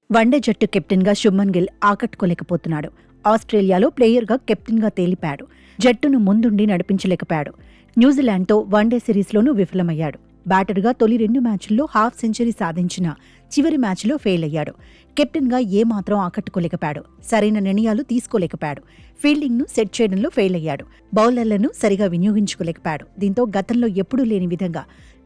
One day జట్టు కెప్టెన్గా శుభ్మన్ గిల్ ఆకట్టుకోలేకపోతున్నాడు. ఆస్ట్రేలియాలో ప్లేయర్గా కెప్టెన్గా తేలిపాడు. జట్టును ముందుండి నడిపించలేకపోయాడు. న్యూజిలాండ్తో వన్డే సిరీస్లోనూ విఫలమయ్యాడు. బ్యాటర్గా తొలి 2 మ్యాచ్ల్లో హాఫ్ సెంచరీ సాధించిన చివరి మ్యాచ్లో ఫెయిల్ అయ్యాడు. కెప్టెన్గా ఏమాత్రం ఆకట్టుకోలేకపోయాడు. సరైన నిర్ణయాలు తీసుకోలేకపోయాడు. ఫీల్డింగ్ను సెట్ చేయడంలో ఫెయిల్ అయ్యాడు. బౌలర్లను సరిగా వినియోగించుకోలేకపోయాడు. దీంతో గతంలో ఎప్పుడూ లేని విధంగా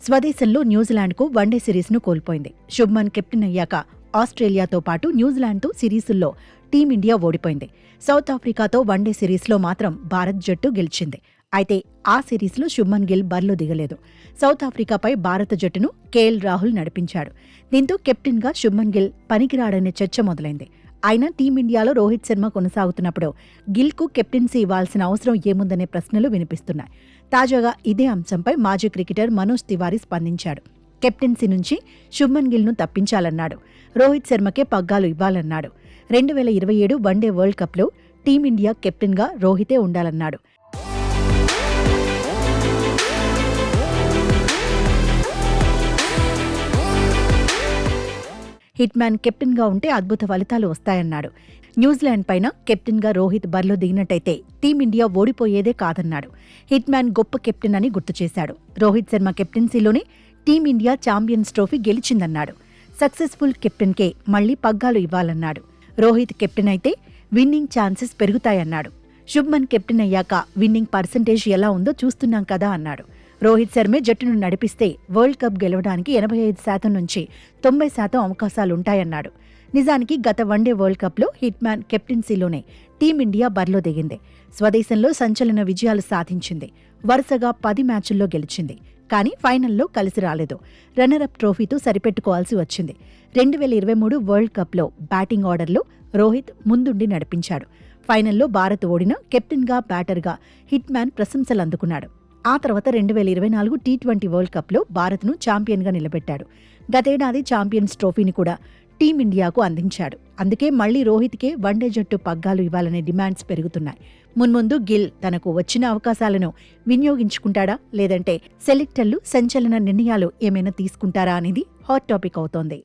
స్వదేశంలో న్యూజిలాండ్కు వన్డే సిరీస్ను కోల్పోయింది. శుభ్మన్ కెప్టెన్ అయ్యాక ఆస్ట్రేలియాతో పాటు న్యూజిలాండ్తో సిరీసుల్లో టీమిండియా ఓడిపోయింది. సౌత్ ఆఫ్రికాతో వన్డే సిరీస్లో మాత్రం భారత్ జట్టు గెలిచింది. అయితే ఆ సిరీస్లో శుభ్మన్ గిల్ బరిలో దిగలేదు. సౌత్ ఆఫ్రికాపై భారత జట్టును కేఎల్ రాహుల్ నడిపించాడు. దీంతో కెప్టెన్గా శుభ్మన్ గిల్ పనికిరాడనే చర్చ మొదలైంది. అయినా టీమిండియాలో రోహిత్ శర్మ కొనసాగుతున్నప్పుడు గిల్కు కెప్టెన్సీ ఇవ్వాల్సిన అవసరం ఏముందనే ప్రశ్నలు వినిపిస్తున్నాయి. తాజాగా ఇదే అంశంపై మాజీ క్రికెటర్ మనోజ్ తివారీ స్పందించాడు. కెప్టెన్సీ నుంచి శుభ్మన్ గిల్ను తప్పించాలన్నాడు. రోహిత్ శర్మకే పగ్గాలు ఇవ్వాలన్నాడు. 2027 వన్డే వరల్డ్ కప్లో టీమిండియా కెప్టెన్గా రోహితే ఉండాలన్నాడు. హిట్మ్యాన్ కెప్టెన్గా ఉంటే అద్భుత ఫలితాలు వస్తాయన్నాడు. న్యూజిలాండ్ పైన కెప్టెన్గా రోహిత్ బరిలో దిగినట్టయితే టీమిండియా ఓడిపోయేదే కాదన్నాడు. హిట్మ్యాన్ గొప్ప కెప్టెన్ అని గుర్తు చేశాడు. రోహిత్ శర్మ కెప్టెన్సీలోనే టీమిండియా ఛాంపియన్స్ ట్రోఫీ గెలిచిందన్నాడు. సక్సెస్ఫుల్ కెప్టెన్కే మళ్లీ పగ్గాలు ఇవ్వాలన్నాడు. రోహిత్ కెప్టెన్ అయితే విన్నింగ్ ఛాన్సెస్ పెరుగుతాయన్నాడు. శుభ్మన్ కెప్టెన్ అయ్యాక విన్నింగ్ పర్సెంటేజ్ ఎలా ఉందో చూస్తున్నాం కదా అన్నాడు. రోహిత్ శర్మే జట్టును నడిపిస్తే వరల్డ్ కప్ గెలవడానికి 85% నుంచి 90% అవకాశాలుంటాయన్నాడు. నిజానికి గత వన్డే వరల్డ్ కప్లో హిట్మ్యాన్ కెప్టెన్సీలోనే టీమిండియా బరిలో దిగింది. స్వదేశంలో సంచలన విజయాలు సాధించింది. వరుసగా 10 మ్యాచుల్లో గెలిచింది. కానీ ఫైనల్లో కలిసి రాలేదు. రన్నరప్ ట్రోఫీతో సరిపెట్టుకోవాల్సి వచ్చింది. 2023 వరల్డ్ కప్లో బ్యాటింగ్ ఆర్డర్లో రోహిత్ ముందుండి నడిపించాడు. ఫైనల్లో భారత్ ఓడిన కెప్టెన్గా బ్యాటర్గా హిట్మ్యాన్ ప్రశంసలు అందుకున్నాడు. ఆ తర్వాత 2024 టీ20 వరల్డ్ కప్లో భారత్ను ఛాంపియన్గా నిలబెట్టాడు. గతేడాది ఛాంపియన్స్ ట్రోఫీని కూడా టీమిండియాకు అందించాడు. అందుకే మళ్లీ రోహిత్కే వన్డే జట్టు పగ్గాలు ఇవ్వాలనే డిమాండ్స్ పెరుగుతున్నాయి. మున్ముందు గిల్ తనకు వచ్చిన అవకాశాలను వినియోగించుకుంటాడా, లేదంటే సెలెక్టర్లు సంచలన నిర్ణయాలు ఏమైనా తీసుకుంటారా అనేది హాట్ టాపిక్ అవుతోంది.